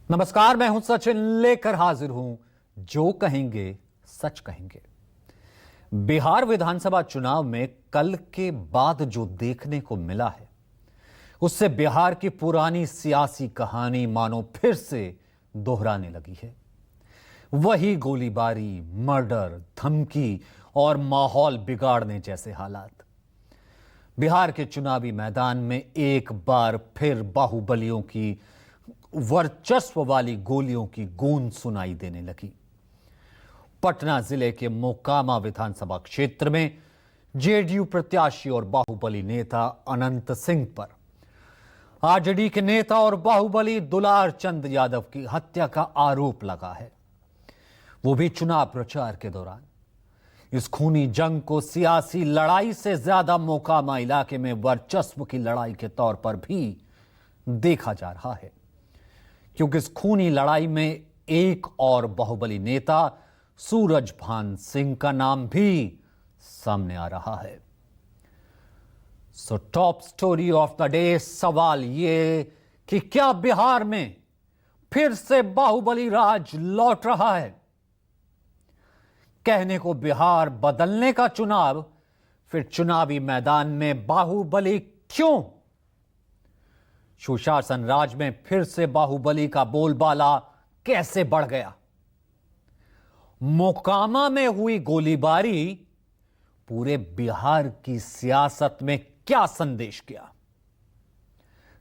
नमस्कार, मैं हूं सचिन, लेकर हाजिर हूं जो कहेंगे सच कहेंगे। बिहार विधानसभा चुनाव में कल के बाद जो देखने को मिला है उससे बिहार की पुरानी सियासी कहानी मानो फिर से दोहराने लगी है। वही गोलीबारी, मर्डर, धमकी और माहौल बिगाड़ने जैसे हालात। बिहार के चुनावी मैदान में एक बार फिर बाहुबलियों की वर्चस्व वाली गोलियों की गूंज सुनाई देने लगी। पटना जिले के मोकामा विधानसभा क्षेत्र में जेडीयू प्रत्याशी और बाहुबली नेता अनंत सिंह पर आरजेडी के नेता और बाहुबली दुलार चंद यादव की हत्या का आरोप लगा है, वो भी चुनाव प्रचार के दौरान। इस खूनी जंग को सियासी लड़ाई से ज्यादा मोकामा इलाके में वर्चस्व की लड़ाई के तौर पर भी देखा जा रहा है, क्योंकि इस खूनी लड़ाई में एक और बाहुबली नेता सूरजभान सिंह का नाम भी सामने आ रहा है। So top story of the day, सवाल ये कि क्या बिहार में फिर से बाहुबली राज लौट रहा है? कहने को बिहार बदलने का चुनाव, फिर चुनावी मैदान में बाहुबली क्यों? सुशासन राज में फिर से बाहुबली का बोलबाला कैसे बढ़ गया? मोकामा में हुई गोलीबारी पूरे बिहार की सियासत में क्या संदेश गया?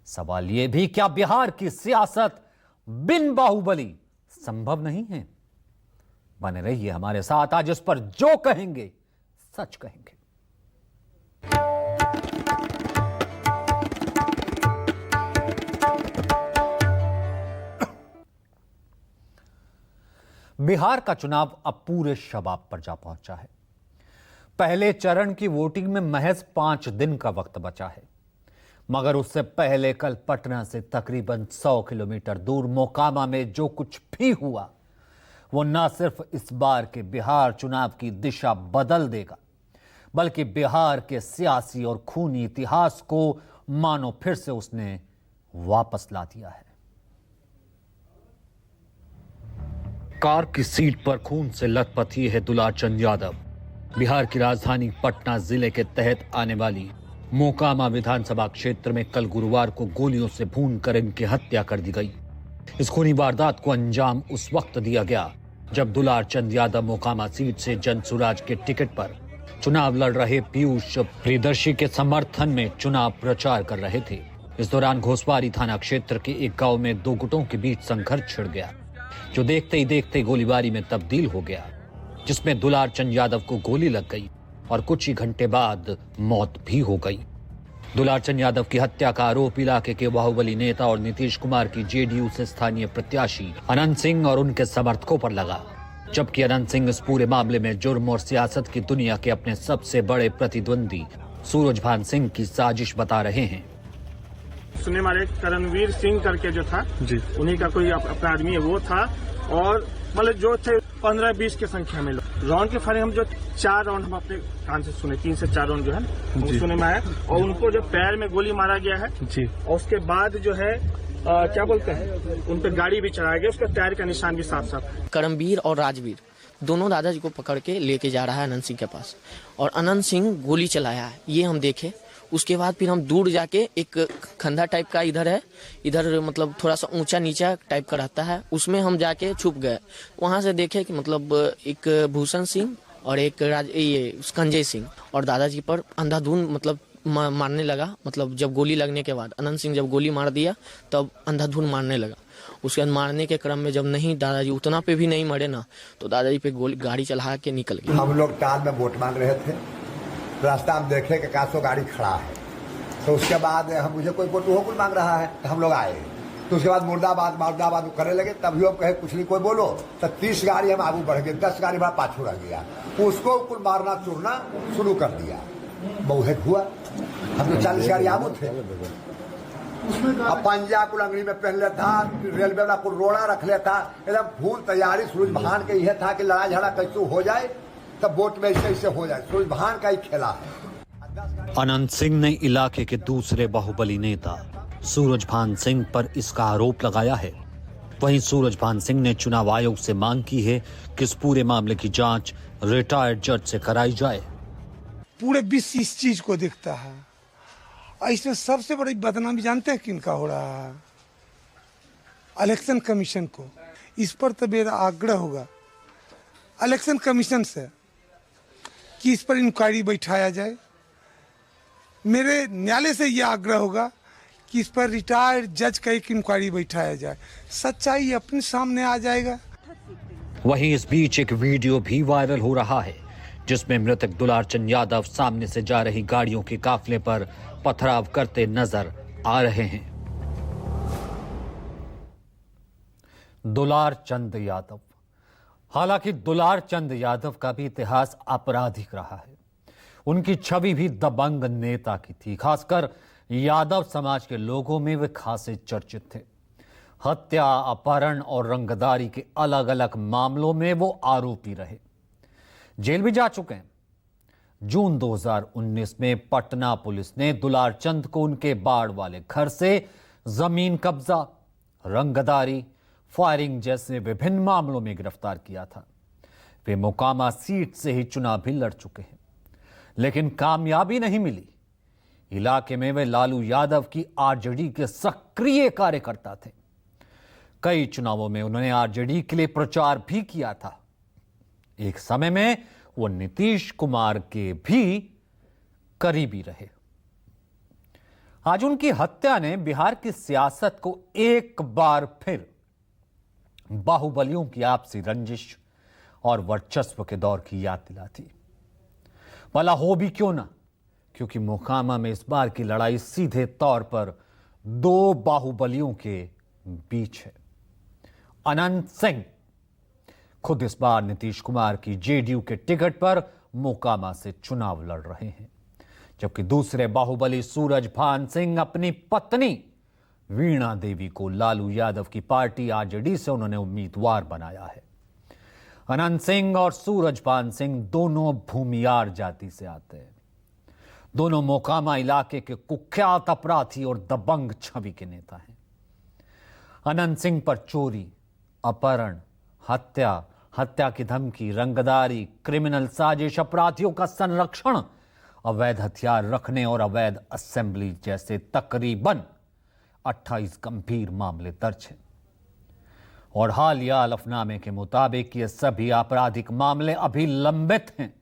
सवाल यह भी, क्या बिहार की सियासत बिन बाहुबली संभव नहीं है? बने रहिए हमारे साथ, आज इस पर जो कहेंगे सच कहेंगे। बिहार का चुनाव अब पूरे शबाब पर जा पहुंचा है। पहले चरण की वोटिंग में महज 5 दिन का वक्त बचा है, मगर उससे पहले कल पटना से तकरीबन 100 किलोमीटर दूर मोकामा में जो कुछ भी हुआ वो न सिर्फ इस बार के बिहार चुनाव की दिशा बदल देगा, बल्कि बिहार के सियासी और खूनी इतिहास को मानो फिर से उसने वापस ला दिया है। कार की सीट पर खून से लथपथी है दुलार चंद यादव। बिहार की राजधानी पटना जिले के तहत आने वाली मोकामा विधानसभा क्षेत्र में कल गुरुवार को गोलियों से भूनकर इनकी हत्या कर दी गई। इस खूनी वारदात को अंजाम उस वक्त दिया गया जब दुलार चंद यादव मोकामा सीट से जनसुराज के टिकट पर चुनाव लड़ रहे पीयूष प्रियदर्शी के समर्थन में चुनाव प्रचार कर रहे थे। इस दौरान घोसवारी थाना क्षेत्र के एक गांव में 2 गुटों के बीच संघर्ष छिड़ गया, जो देखते ही देखते गोलीबारी में तब्दील हो गया, जिसमें दुलार चंद यादव को गोली लग गई और कुछ ही घंटे बाद मौत भी हो गई। दुलार चंद यादव की हत्या का आरोप इलाके के बाहुबली नेता और नीतीश कुमार की जेडीयू से स्थानीय प्रत्याशी अनंत सिंह और उनके समर्थकों पर लगा, जबकि अनंत सिंह इस पूरे मामले में जुर्म और सियासत की दुनिया के अपने सबसे बड़े प्रतिद्वंदी सूरजभान सिंह की साजिश बता रहे हैं। सुनने वाले करणवीर सिंह करके जो था जी, उन्हीं का कोई अपना आदमी है, वो था। और मतलब जो थे 15-20 की संख्या में लोग। राउंड के फायरिंग हम जो 4 राउंड हम अपने कान से सुने, 3 से 4 राउंड जो है वो सुने में आया, और उनको जो पैर में गोली मारा गया है जी, और उसके बाद जो है क्या बोलते हैं, उन पर गाड़ी भी चढ़ाया गया, उसका टायर का निशान भी साफ साफ है। करमवीर और राजवीर दोनों दादाजी को पकड़ के लेके जा रहा है अनंत सिंह के पास, और अनंत सिंह गोली चलाया है, ये हम देखे। उसके बाद फिर हम दूर जाके एक खंधा टाइप का इधर है, इधर मतलब थोड़ा सा ऊंचा नीचा टाइप का रहता है, उसमें हम जाके छुप गए। वहां से देखे कि मतलब एक भूषण सिंह और एक ये संजय सिंह और दादाजी पर अंधाधुंध मतलब मारने लगा। मतलब जब गोली लगने के बाद अनंत सिंह जब गोली मार दिया तब अंधाधुंध मारने लगा। उसके बाद मारने के क्रम में जब नहीं दादाजी उतना पे भी नहीं मरे ना, तो दादाजी पे गोली गाड़ी चला के निकल गए। हम लोग टाल में वोट मांग रहे थे, रास्ता में देखे कि कासो गाड़ी खड़ा है, तो उसके बाद हम मुझे कोई वोट हो मांग रहा है, तो हम लोग आए। तो उसके बाद मुर्दाबाद मुर्दाबाद करने लगे, तभी हम कहे कुछ नहीं कोई बोलो, तो 30 गाड़ी हम आगू बढ़ गए, 10 गाड़ी हमारा पाछू रह गया, उसको कुल मारना चूरना शुरू कर दिया। बहुत हुआ, हम तो 40 गाड़ी आगू थे, अब पंजा को अंगड़ी में पहन लेता, रेलवे वाला को रोड़ा रख लेता, एकदम फूल तैयारी। सूरजभान के यह था कि लड़ाई झगड़ा कैसे हो जाए, तब वोट में ऐसे हो जाए। सूरजभान का ही खेला है। अनंत सिंह ने इलाके के दूसरे बाहुबली नेता सूरजभान सिंह पर इसका आरोप लगाया है वहीं सूरजभान सिंह ने चुनाव आयोग से मांग की है कि इस पूरे मामले की जांच रिटायर्ड जज से कराई जाए। पूरे विश्व इस चीज को देखता है और इसमें सबसे बड़ी बदनामी जानते हैं किनका हो रहा है? इलेक्शन कमीशन को। इस पर तो मेरा आग्रह होगा इलेक्शन कमीशन से कि इस पर इंक्वायरी बैठाया जाए। मेरे न्यायालय से यह आग्रह होगा कि इस पर रिटायर्ड जज का एक इंक्वायरी बैठाया जाए, सच्चाई अपने सामने आ जाएगा। वहीं इस बीच एक वीडियो भी वायरल हो रहा है जिसमें मृतक दुलारचंद यादव सामने से जा रही गाड़ियों के काफिले पर पथराव करते नजर आ रहे हैं। दुलारचंद यादव, हालांकि दुलारचंद यादव का भी इतिहास आपराधिक रहा है। उनकी छवि भी दबंग नेता की थी। खासकर यादव समाज के लोगों में वे खासे चर्चित थे। हत्या, अपहरण और रंगदारी के अलग अलग मामलों में वो आरोपी रहे, जेल भी जा चुके हैं। जून 2019 में पटना पुलिस ने दुलारचंद को उनके बाड़ वाले घर से जमीन कब्जा, रंगदारी, फायरिंग जैसे विभिन्न मामलों में गिरफ्तार किया था। वे मोकामा सीट से ही चुनाव भी लड़ चुके हैं, लेकिन कामयाबी नहीं मिली। इलाके में वे लालू यादव की आरजेडी के सक्रिय कार्यकर्ता थे। कई चुनावों में उन्होंने आरजेडी के लिए प्रचार भी किया था। एक समय में वो नीतीश कुमार के भी करीबी रहे। आज उनकी हत्या ने बिहार की सियासत को एक बार फिर बाहुबलियों की आपसी रंजिश और वर्चस्व के दौर की याद दिलाती। भला हो भी क्यों ना, क्योंकि मोकामा में इस बार की लड़ाई सीधे तौर पर दो बाहुबलियों के बीच है। अनंत सिंह खुद इस बार नीतीश कुमार की जेडीयू के टिकट पर मोकामा से चुनाव लड़ रहे हैं, जबकि दूसरे बाहुबली सूरजभान सिंह अपनी पत्नी वीणा देवी को लालू यादव की पार्टी आरजेडी से उन्होंने उम्मीदवार बनाया है। अनंत सिंह और सूरजभान सिंह दोनों भूमियार जाति से आते हैं। दोनों मोकामा इलाके के कुख्यात अपराधी और दबंग छवि के नेता हैं। अनंत सिंह पर चोरी, अपहरण, हत्या की धमकी, रंगदारी, क्रिमिनल साजिश, अपराधियों का संरक्षण, अवैध हथियार रखने और अवैध असेंबली जैसे तकरीबन 28 गंभीर मामले दर्ज हैं। और हालिया हलफनामे के मुताबिक ये सभी आपराधिक मामले अभी लंबित हैं।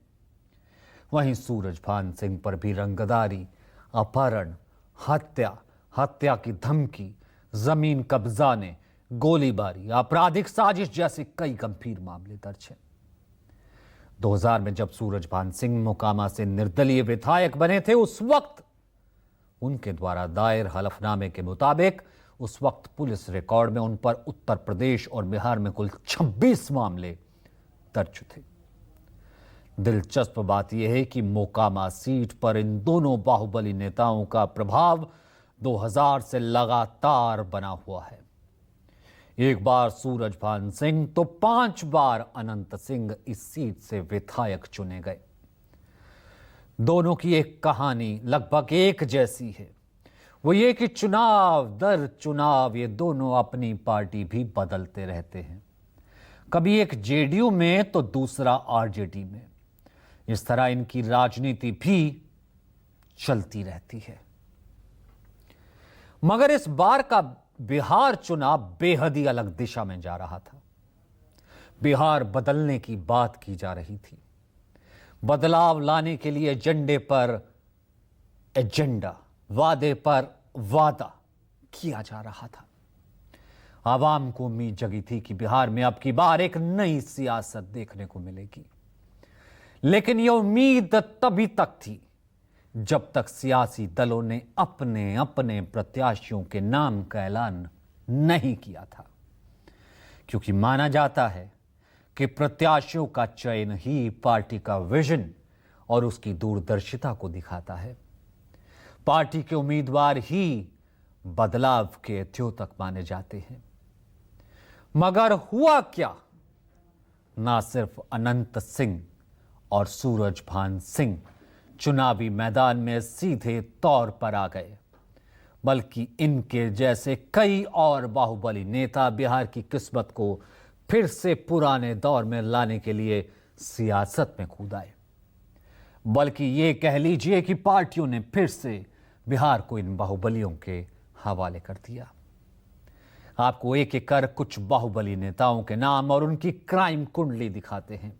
वहीं सूरजभान सिंह पर भी रंगदारी, अपहरण, हत्या की धमकी, जमीन कब्जाने, गोलीबारी, आपराधिक साजिश जैसे कई गंभीर मामले दर्ज हैं। 2000 में जब सूरजभान सिंह मोकामा से निर्दलीय विधायक बने थे, उस वक्त उनके द्वारा दायर हलफनामे के मुताबिक उस वक्त पुलिस रिकॉर्ड में उन पर उत्तर प्रदेश और बिहार में कुल 26 मामले दर्ज थे। दिलचस्प बात यह है कि मोकामा सीट पर इन दोनों बाहुबली नेताओं का प्रभाव 2000 से लगातार बना हुआ है। एक बार सूरजभान सिंह तो 5 बार अनंत सिंह इस सीट से विधायक चुने गए। दोनों की एक कहानी लगभग एक जैसी है। वो ये कि चुनाव दर चुनाव ये दोनों अपनी पार्टी भी बदलते रहते हैं, कभी एक जेडीयू में तो दूसरा आरजेडी में। इस तरह इनकी राजनीति भी चलती रहती है। मगर इस बार का बिहार चुनाव बेहद ही अलग दिशा में जा रहा था। बिहार बदलने की बात की जा रही थी। बदलाव लाने के लिए एजेंडे पर एजेंडा, वादे पर वादा किया जा रहा था। आवाम को उम्मीद जगी थी कि बिहार में अब की बार एक नई सियासत देखने को मिलेगी। लेकिन यह उम्मीद तभी तक थी जब तक सियासी दलों ने अपने अपने प्रत्याशियों के नाम का ऐलान नहीं किया था, क्योंकि माना जाता है कि प्रत्याशियों का चयन ही पार्टी का विजन और उसकी दूरदर्शिता को दिखाता है। पार्टी के उम्मीदवार ही बदलाव के द्योतक माने जाते हैं। मगर हुआ क्या? ना सिर्फ अनंत सिंह और सूरजभान सिंह चुनावी मैदान में सीधे तौर पर आ गए, बल्कि इनके जैसे कई और बाहुबली नेता बिहार की किस्मत को फिर से पुराने दौर में लाने के लिए सियासत में कूद आए। बल्कि ये कह लीजिए कि पार्टियों ने फिर से बिहार को इन बाहुबलियों के हवाले कर दिया। आपको एक एक कर कुछ बाहुबली नेताओं के नाम और उनकी क्राइम कुंडली दिखाते हैं,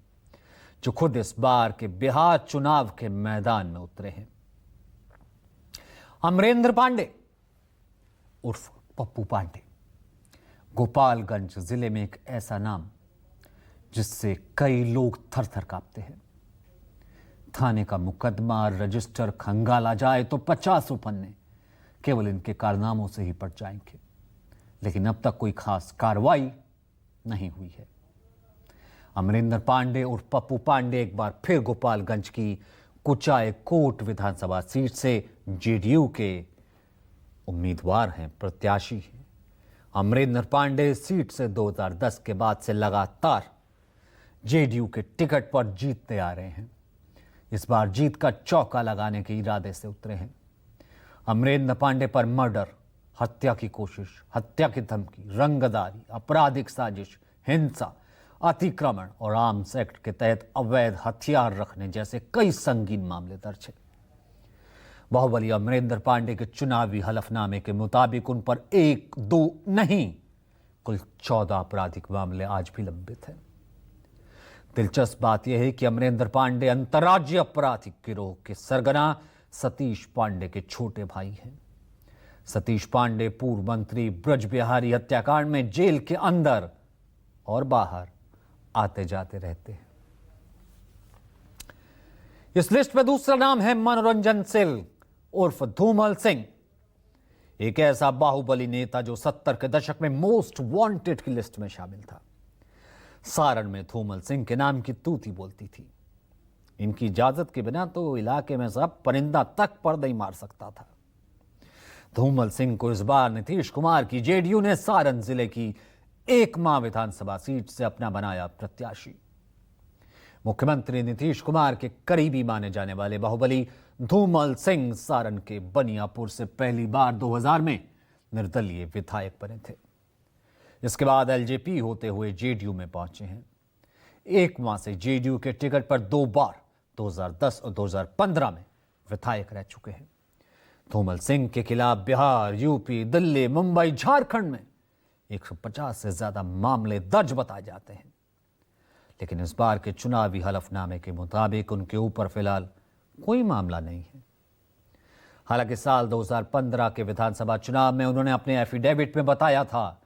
जो खुद इस बार के बिहार चुनाव के मैदान में उतरे हैं। अमरेंद्र पांडे उर्फ पप्पू पांडे, गोपालगंज जिले में एक ऐसा नाम जिससे कई लोग थर थर कांपते हैं। थाने का मुकदमा रजिस्टर खंगाला जाए तो 50 पन्ने केवल इनके कारनामों से ही पड़ जाएंगे, लेकिन अब तक कोई खास कार्रवाई नहीं हुई है। अमरिंदर पांडे और पप्पू पांडे एक बार फिर गोपालगंज की कुचाय कोट विधानसभा सीट से जेडीयू के उम्मीदवार हैं, प्रत्याशी हैं। अमरिंदर पांडे सीट से 2010 के बाद से लगातार जेडीयू के टिकट पर जीतते आ रहे हैं। इस बार जीत का चौका लगाने के इरादे से उतरे हैं। अमरिंदर पांडे पर मर्डर, हत्या की कोशिश, हत्या की धमकी, रंगदारी, आपराधिक साजिश, हिंसा, अतिक्रमण और आर्म्स एक्ट के तहत अवैध हथियार रखने जैसे कई संगीन मामले दर्ज हैं। बाहुबली अमरिंदर पांडे के चुनावी हलफनामे के मुताबिक उन पर 1-2 नहीं, कुल 14 आपराधिक मामले आज भी लंबित हैं। दिलचस्प बात यह है कि अमरिंदर पांडे अंतर्राज्यीय आपराधिक गिरोह के सरगना सतीश पांडे के छोटे भाई हैं। सतीश पांडे पूर्व मंत्री ब्रज बिहारी हत्याकांड में जेल के अंदर और बाहर आते जाते रहते हैं। इस लिस्ट में दूसरा नाम है मनोरंजन सिंह उर्फ धूमल सिंह, एक ऐसा बाहुबली नेता जो 70 के दशक में मोस्ट वांटेड की लिस्ट में शामिल था। सारण में धूमल सिंह के नाम की तूती बोलती थी। इनकी इजाजत के बिना तो इलाके में सब परिंदा तक पर नहीं मार सकता था। धूमल सिंह को इस बार नीतीश कुमार की जेडीयू ने सारण जिले की एकमा विधानसभा सीट से अपना बनाया प्रत्याशी। मुख्यमंत्री नीतीश कुमार के करीबी माने जाने वाले बाहुबली धूमल सिंह सारण के बनियापुर से पहली बार 2000 में निर्दलीय विधायक बने थे। इसके बाद एलजेपी होते हुए जेडीयू में पहुंचे हैं। एकमा से जेडीयू के टिकट पर 2 बार 2010 और 2015 में विधायक रह चुके हैं। धूमल सिंह के खिलाफ बिहार, यूपी, दिल्ली, मुंबई, झारखंड में 150 से ज्यादा मामले दर्ज बताए जाते हैं, लेकिन इस बार के चुनावी हलफनामे के मुताबिक उनके ऊपर फिलहाल कोई मामला नहीं है। हालांकि साल 2015 के विधानसभा चुनाव में उन्होंने अपने एफिडेविट में बताया था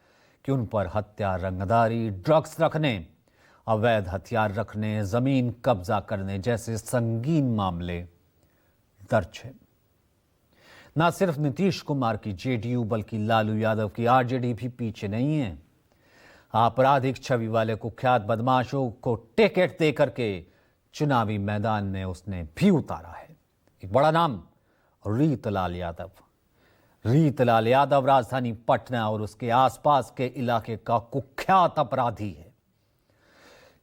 कि उन पर हत्या, रंगदारी, ड्रग्स रखने, अवैध हथियार रखने, जमीन कब्जा करने जैसे संगीन मामले दर्ज हैं। न सिर्फ नीतीश कुमार की जेडीयू बल्कि लालू यादव की आरजेडी भी पीछे नहीं है। आपराधिक छवि वाले कुख्यात बदमाशों को टिकट देकर के चुनावी मैदान में उसने भी उतारा है। एक बड़ा नाम रीतलाल यादव। रीतलाल यादव राजधानी पटना और उसके आसपास के इलाके का कुख्यात अपराधी है।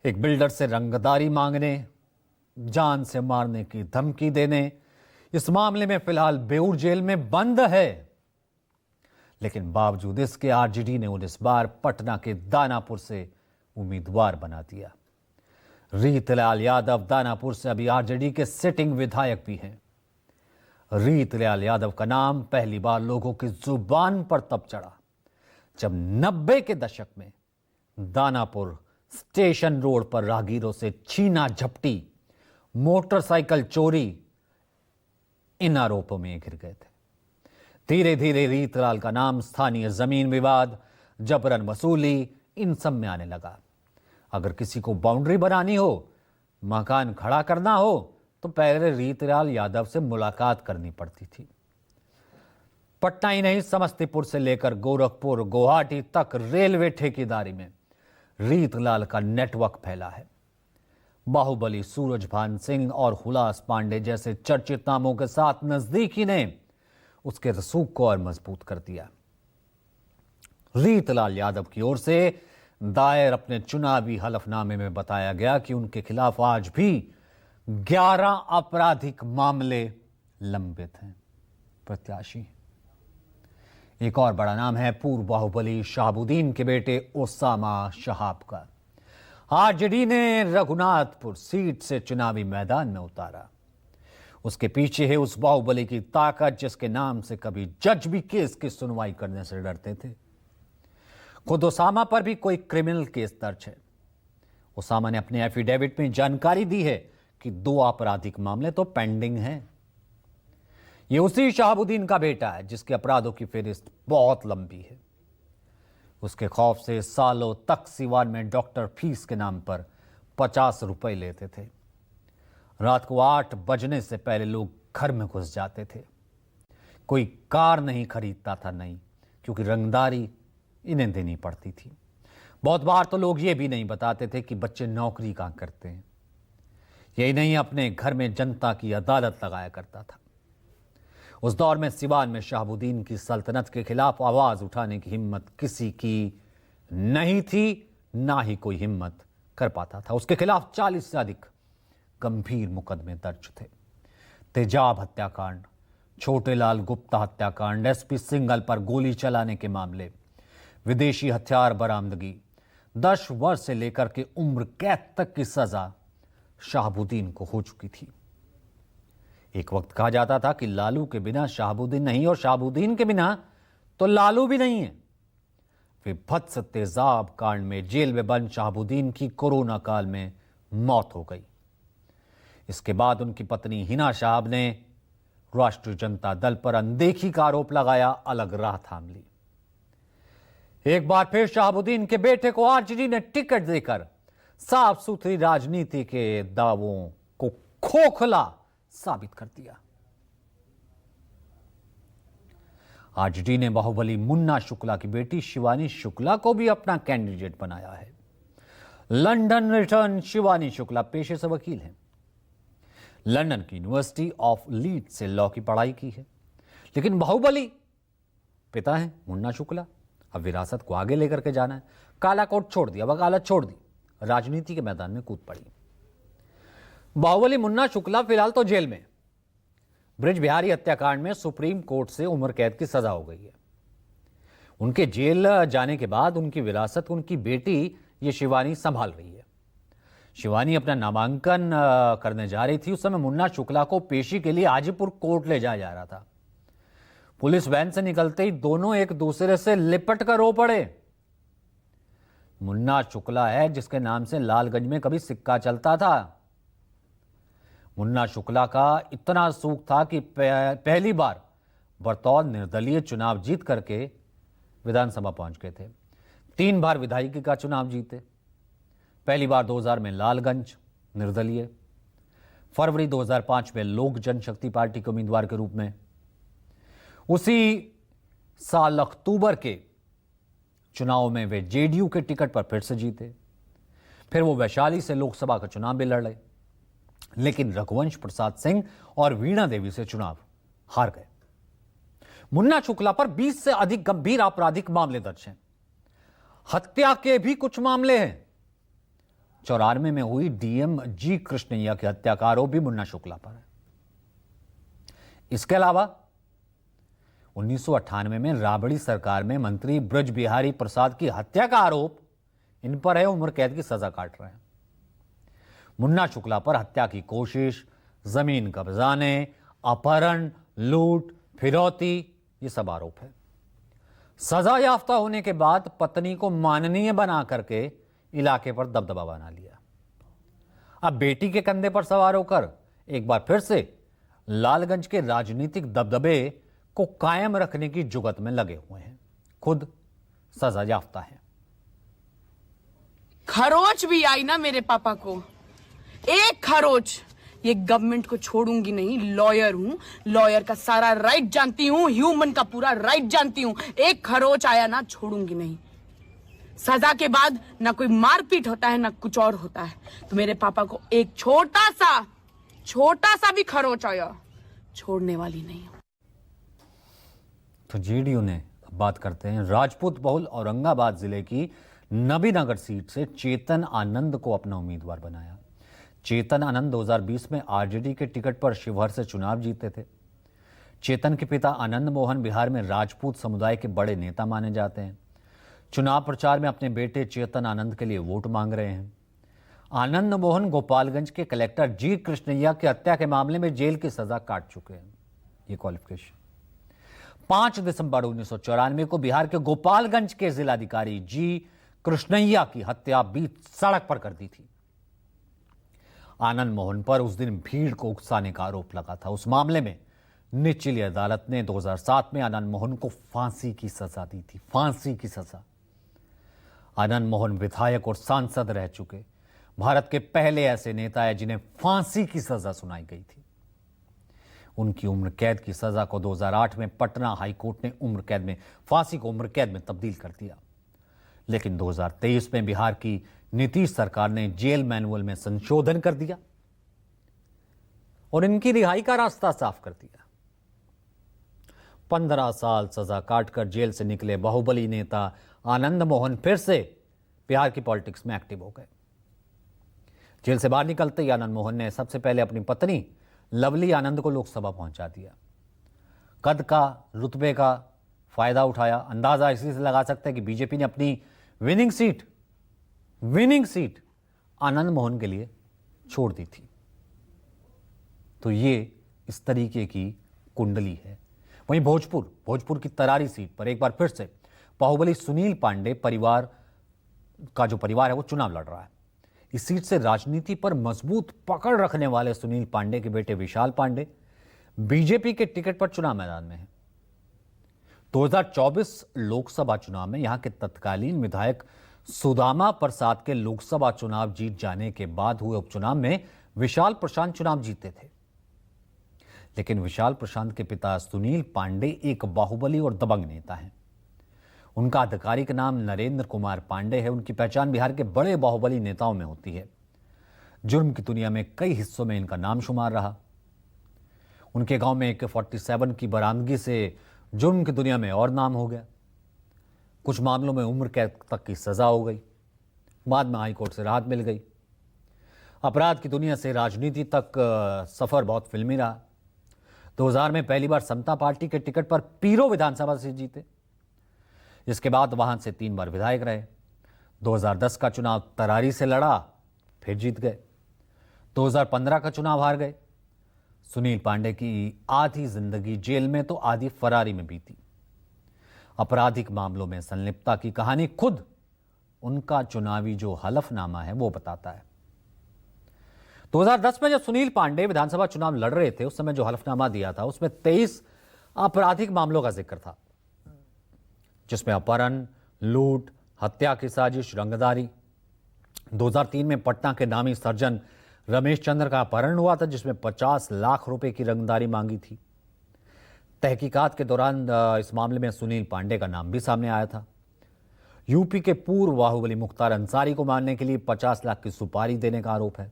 एक बिल्डर से रंगदारी मांगने, जान से मारने की धमकी देने, इस मामले में फिलहाल बेऊर जेल में बंद है। लेकिन बावजूद इसके आरजेडी ने उन्हें इस बार पटना के दानापुर से उम्मीदवार बना दिया। रीतलाल यादव दानापुर से अभी आरजेडी के सिटिंग विधायक भी हैं। रीतलाल यादव का नाम पहली बार लोगों की जुबान पर तब चढ़ा जब 90 के दशक में दानापुर स्टेशन रोड पर राहगीरों से छीना झपटी, मोटरसाइकिल चोरी इन आरोपों में घिर गए थे। धीरे धीरे रीतलाल का नाम स्थानीय जमीन विवाद, जबरन वसूली इन सब में आने लगा। अगर किसी को बाउंड्री बनानी हो, मकान खड़ा करना हो तो पहले रीतलाल यादव से मुलाकात करनी पड़ती थी। पटना ही नहीं, समस्तीपुर से लेकर गोरखपुर, गुवाहाटी तक रेलवे ठेकेदारी में रीतलाल का नेटवर्क फैला है। बाहुबली सूरजभान सिंह और हुलास पांडे जैसे चर्चित नामों के साथ नजदीकी ने उसके रसूख को और मजबूत कर दिया। रीतलाल यादव की ओर से दायर अपने चुनावी हलफनामे में बताया गया कि उनके खिलाफ आज भी 11 आपराधिक मामले लंबित हैं। प्रत्याशी एक और बड़ा नाम है पूर्व बाहुबली शहाबुद्दीन के बेटे ओसामा शहाब का। आरजेडी ने रघुनाथपुर सीट से चुनावी मैदान में उतारा। उसके पीछे है उस बाहुबली की ताकत जिसके नाम से कभी जज भी केस की सुनवाई करने से डरते थे। खुद ओसामा पर भी कोई क्रिमिनल केस दर्ज है। ओसामा ने अपने एफिडेविट में जानकारी दी है कि 2 आपराधिक मामले तो पेंडिंग हैं। ये उसी शहाबुद्दीन का बेटा है जिसके अपराधों की फेहरिस्त बहुत लंबी है। उसके खौफ से सालों तक सिवान में डॉक्टर फीस के नाम पर 50 रुपए लेते थे। रात को 8 बजने से पहले लोग घर में घुस जाते थे। कोई कार नहीं खरीदता था, नहीं, क्योंकि रंगदारी इन्हें देनी पड़ती थी। बहुत बार तो लोग ये भी नहीं बताते थे कि बच्चे नौकरी कहां करते हैं। यही नहीं, अपने घर में जनता की अदालत लगाया करता था। उस दौर में सिवान में शहाबुद्दीन की सल्तनत के खिलाफ आवाज उठाने की हिम्मत किसी की नहीं थी, ना ही कोई हिम्मत कर पाता था। उसके खिलाफ 40 से अधिक गंभीर मुकदमे दर्ज थे। तेजाब हत्याकांड, छोटेलाल गुप्ता हत्याकांड, एसपी सिंघल पर गोली चलाने के मामले, विदेशी हथियार बरामदगी, 10 वर्ष से लेकर के उम्र कैद तक की सजा शहाबुद्दीन को हो चुकी थी। एक वक्त कहा जाता था कि लालू के बिना शहाबुद्दीन नहीं और शहाबुद्दीन के बिना तो लालू भी नहीं है। विभत्स तेजाब कांड में जेल में बंद शहाबुद्दीन की कोरोना काल में मौत हो गई। इसके बाद उनकी पत्नी हिना शहाब ने राष्ट्रीय जनता दल पर अनदेखी का आरोप लगाया, अलग राह थाम ली। एक बार फिर शहाबुद्दीन के बेटे को आरजेडी ने टिकट देकर साफ सुथरी राजनीति के दावों को खोखला साबित कर दिया। आरजेडी ने बाहुबली मुन्ना शुक्ला की बेटी शिवानी शुक्ला को भी अपना कैंडिडेट बनाया है। लंदन रिटर्न शिवानी शुक्ला पेशे से वकील हैं। लंदन की यूनिवर्सिटी ऑफ लीड्स से लॉ की पढ़ाई की है। लेकिन बाहुबली पिता हैं मुन्ना शुक्ला। अब विरासत को आगे लेकर के जाना है। काला कोट छोड़ दिया, वकालत छोड़ दी, राजनीति के मैदान में कूद पड़ी। बाहुबली मुन्ना शुक्ला फिलहाल तो जेल में। ब्रिज बिहारी हत्याकांड में सुप्रीम कोर्ट से उम्र कैद की सजा हो गई है। उनके जेल जाने के बाद उनकी विरासत उनकी बेटी ये शिवानी संभाल रही है। शिवानी अपना नामांकन करने जा रही थी। उस समय मुन्ना शुक्ला को पेशी के लिए हाजीपुर कोर्ट ले जाया जा रहा था। पुलिस वैन से निकलते ही दोनों एक दूसरे से लिपट कर रो पड़े। मुन्ना शुक्ला है जिसके नाम से लालगंज में कभी सिक्का चलता था। मुन्ना शुक्ला का इतना सूख था कि पहली बार बतौर निर्दलीय चुनाव जीत करके विधानसभा पहुंच गए थे। 3 बार विधायकी का चुनाव जीते। पहली बार 2000 में लालगंज निर्दलीय, फरवरी 2005 में लोक जनशक्ति पार्टी के उम्मीदवार के रूप में, उसी साल अक्टूबर के चुनाव में वे जेडीयू के टिकट पर फिर से जीते। फिर वो वैशाली से लोकसभा का चुनाव भी लड़ रहे, लेकिन रघुवंश प्रसाद सिंह और वीणा देवी से चुनाव हार गए। मुन्ना शुक्ला पर 20 से अधिक गंभीर आपराधिक मामले दर्ज हैं। हत्या के भी कुछ मामले हैं। 94 में हुई डीएम जी कृष्णैया की हत्या का आरोप भी मुन्ना शुक्ला पर है। इसके अलावा 1998 में राबड़ी सरकार में मंत्री ब्रज बिहारी प्रसाद की हत्या का आरोप इन पर है। उम्र कैद की सजा काट रहे हैं। मुन्ना शुक्ला पर हत्या की कोशिश, जमीन कब्जाने, अपहरण, लूट, फिरौती, ये सब आरोप है। सजा याफ्ता होने के बाद पत्नी को माननीय बना करके इलाके पर दबदबा बना लिया। अब बेटी के कंधे पर सवार होकर एक बार फिर से लालगंज के राजनीतिक दबदबे को कायम रखने की जुगत में लगे हुए हैं। खुद सजा याफ्ता है। खरोच भी आई ना मेरे पापा को, एक खरोच। ये गवर्नमेंट को छोड़ूंगी नहीं। लॉयर हूँ, लॉयर का सारा राइट जानती हूँ, ह्यूमन का पूरा राइट जानती हूँ। एक खरोच आया ना, छोड़ूंगी नहीं। सजा के बाद ना कोई मारपीट होता है ना कुछ और होता है। तो मेरे पापा को एक छोटा सा भी खरोच आया, छोड़ने वाली नहीं हूँ। तो जेडीयू ने बात करते हैं राजपूत बहुल औरंगाबाद जिले की नबीनगर सीट से चेतन आनंद को अपना उम्मीदवार बनाया। चेतन आनंद 2020 में आरजेडी के टिकट पर शिवहर से चुनाव जीते थे। चेतन के पिता आनंद मोहन बिहार में राजपूत समुदाय के बड़े नेता माने जाते हैं। चुनाव प्रचार में अपने बेटे चेतन आनंद के लिए वोट मांग रहे हैं। आनंद मोहन गोपालगंज के कलेक्टर जी कृष्णैया की हत्या के मामले में जेल की सजा काट चुके हैं। ये क्वालिफिकेशन 5 दिसंबर 1994 को बिहार के गोपालगंज के जिलाधिकारी जी कृष्णैया की हत्या बीच सड़क पर कर दी थी। आनंद मोहन पर उस दिन भीड़ को उकसाने का आरोप लगा था। उस मामले में निचली अदालत ने 2007 में आनंद मोहन को फांसी की सजा दी थी। फांसी की सजा। आनंद मोहन विधायक और सांसद रह चुके भारत के पहले ऐसे नेता है जिन्हें फांसी की सजा सुनाई गई थी। उनकी उम्र कैद की सजा को 2008 में पटना हाईकोर्ट ने उम्र कैद में फांसी को उम्र कैद में तब्दील कर दिया। लेकिन 2023 में बिहार की नीतीश सरकार ने जेल मैनुअल में संशोधन कर दिया और इनकी रिहाई का रास्ता साफ कर दिया। 15 साल सजा काटकर जेल से निकले बाहुबली नेता आनंद मोहन फिर से बिहार की पॉलिटिक्स में एक्टिव हो गए। जेल से बाहर निकलते ही आनंद मोहन ने सबसे पहले अपनी पत्नी लवली आनंद को लोकसभा पहुंचा दिया। कद का, रुतबे का फायदा उठाया। अंदाजा इसी से लगा सकते हैं कि बीजेपी ने अपनी विनिंग सीट आनंद मोहन के लिए छोड़ दी थी। तो ये इस तरीके की कुंडली है। वहीं भोजपुर की तरारी सीट पर एक बार फिर से बाहुबली सुनील पांडे परिवार है वो चुनाव लड़ रहा है। इस सीट से राजनीति पर मजबूत पकड़ रखने वाले सुनील पांडे के बेटे विशाल पांडे बीजेपी के टिकट पर चुनाव मैदान में हैं। 2024 लोकसभा चुनाव में यहां के तत्कालीन विधायक सुदामा प्रसाद के लोकसभा चुनाव जीत जाने के बाद हुए उपचुनाव में विशाल प्रशांत चुनाव जीते थे। लेकिन विशाल प्रशांत के पिता सुनील पांडे एक बाहुबली और दबंग नेता हैं। उनका आधिकारिक नाम नरेंद्र कुमार पांडे है। उनकी पहचान बिहार के बड़े बाहुबली नेताओं में होती है। जुर्म की दुनिया में कई हिस्सों में इनका नाम शुमार रहा। उनके गांव में AK-47 की बरामदगी से जुर्म की दुनिया में और नाम हो गया। कुछ मामलों में उम्र कैद तक की सजा हो गई। बाद में हाईकोर्ट से राहत मिल गई। अपराध की दुनिया से राजनीति तक सफर बहुत फिल्मी रहा। 2000 में पहली बार समता पार्टी के टिकट पर पीरो विधानसभा से जीते। इसके बाद वहां से 3 बार विधायक रहे। 2010 का चुनाव तरारी से लड़ा, फिर जीत गए। 2015 का चुनाव हार गए। सुनील पांडे की आधी जिंदगी जेल में तो आधी फरारी में बीती। आपराधिक मामलों में संलिप्तता की कहानी खुद उनका चुनावी जो हलफनामा है वो बताता है। 2010 में जब सुनील पांडे विधानसभा चुनाव लड़ रहे थे, उस समय जो हलफनामा दिया था उसमें 23 आपराधिक मामलों का जिक्र था, जिसमें अपहरण, लूट, हत्या की साजिश, रंगदारी। 2003 में पटना के नामी सर्जन रमेश चंद्र का अपहरण हुआ था, जिसमें 50 लाख रुपए की रंगदारी मांगी थी। तहकीकात के दौरान इस मामले में सुनील पांडे का नाम भी सामने आया था। यूपी के पूर्व बाहुबली मुख्तार अंसारी को मारने के लिए 50 लाख की सुपारी देने का आरोप है।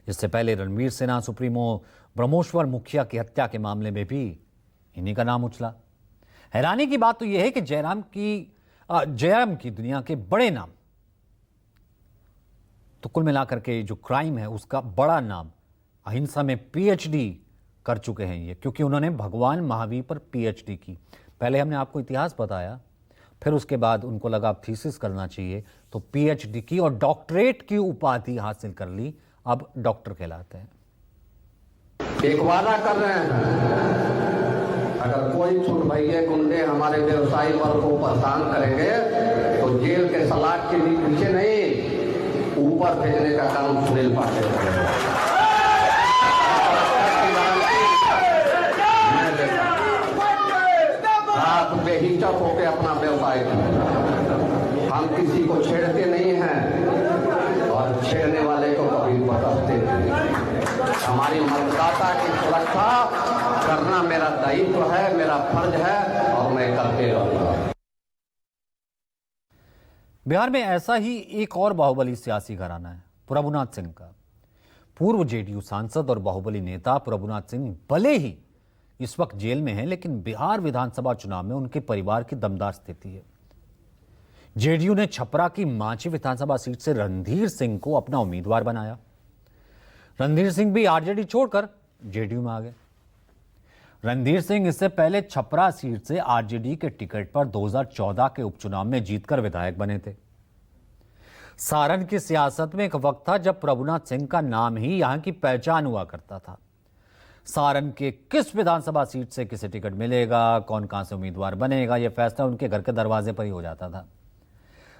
इससे पहले रणवीर सेना सुप्रीमो ब्रह्मोश्वर मुखिया की हत्या के मामले में भी इन्हीं का नाम उछला। हैरानी की बात तो यह है कि जयराम की दुनिया के बड़े नाम, तो कुल मिलाकर के जो क्राइम है उसका बड़ा नाम, अहिंसा में PhD कर चुके हैं ये, क्योंकि उन्होंने भगवान महावीर पर PhD की। पहले हमने आपको इतिहास बताया, फिर उसके बाद उनको लगा थीसिस करना चाहिए, तो PhD की और डॉक्टरेट की उपाधि हासिल कर ली। अब डॉक्टर कहलाते हैं। एक वादा कर रहे हैं, अगर कोई छूट भैया गुंडे हमारे व्यवसायी वर्ग को परेशान करेंगे तो जेल के सलाख के पीछे नहीं, ऊपर भेजने का काम सुनील पांडे करेंगे। आप बेहिचक होकर अपना व्यवसाय करें। हम किसी को छेड़ते नहीं हैं और छेड़ने वाले को कभी बरसते नहीं। हमारी मतदाता की सुरक्षा करना मेरा दायित्व है, मेरा फर्ज है और मैं करते रहूंगा। बिहार में ऐसा ही एक और बाहुबली सियासी घराना है, प्रभुनाथ सिंह का। पूर्व JDU सांसद और बाहुबली नेता प्रभुनाथ सिंह भले ही इस वक्त जेल में हैं, लेकिन बिहार विधानसभा चुनाव में उनके परिवार की दमदार स्थिति है। JDU ने छपरा की मांझी विधानसभा सीट से रणधीर सिंह को अपना उम्मीदवार बनाया। रणधीर सिंह भी RJD छोड़कर JDU में आ गए। रणधीर सिंह इससे पहले छपरा सीट से आरजेडी के टिकट पर 2014 के उपचुनाव में जीतकर विधायक बने थे। सारण की सियासत में एक वक्त था जब प्रभुनाथ सिंह का नाम ही यहां की पहचान हुआ करता था। सारण के किस विधानसभा सीट से किसे टिकट मिलेगा, कौन कहां से उम्मीदवार बनेगा, यह फैसला उनके घर के दरवाजे पर ही हो जाता था।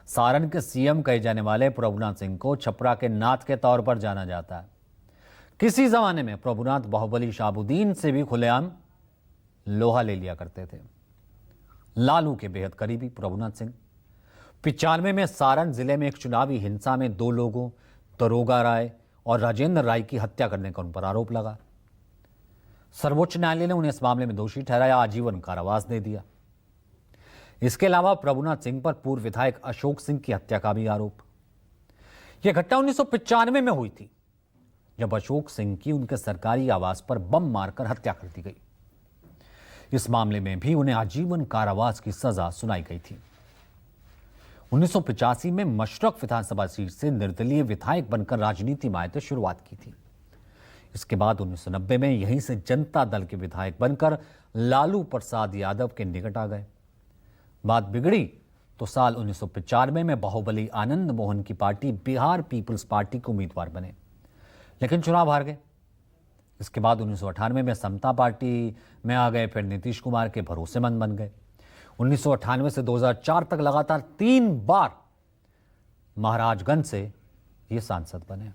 सारण के सीएम कहे जाने वाले प्रभुनाथ सिंह को छपरा के नाथ के तौर पर जाना जाता है। किसी जमाने में प्रभुनाथ बाहुबली शाहबुद्दीन से भी खुलेआम लोहा ले लिया करते थे। लालू के बेहद करीबी प्रभुनाथ सिंह 95 में सारण जिले में एक चुनावी हिंसा में 2 लोगों दरोगा राय और राजेंद्र राय की हत्या करने का उन पर आरोप लगा। सर्वोच्च न्यायालय ने उन्हें इस मामले में दोषी ठहराया, आजीवन कारावास दे दिया। इसके अलावा प्रभुनाथ सिंह पर पूर्व विधायक अशोक सिंह की हत्या का भी आरोप। यह घटना 1995 में हुई थी, जब अशोक सिंह की उनके सरकारी आवास पर बम मारकर हत्या कर दी गई। इस मामले में भी उन्हें आजीवन कारावास की सजा सुनाई गई थी। 1985 में मशरक विधानसभा सीट से निर्दलीय विधायक बनकर राजनीति में आए थे, शुरुआत की थी। इसके बाद 1990 में यहीं से जनता दल के विधायक बनकर लालू प्रसाद यादव के निकट आ गए। बात बिगड़ी तो साल 1995 में बाहुबली आनंद मोहन की पार्टी बिहार पीपल्स पार्टी के उम्मीदवार बने, लेकिन चुनाव हार गए। इसके बाद 1998 में समता पार्टी में आ गए, फिर नीतीश कुमार के भरोसेमंद बन गए। 1998 से 2004 तक लगातार 3 बार महाराजगंज से ये सांसद बने।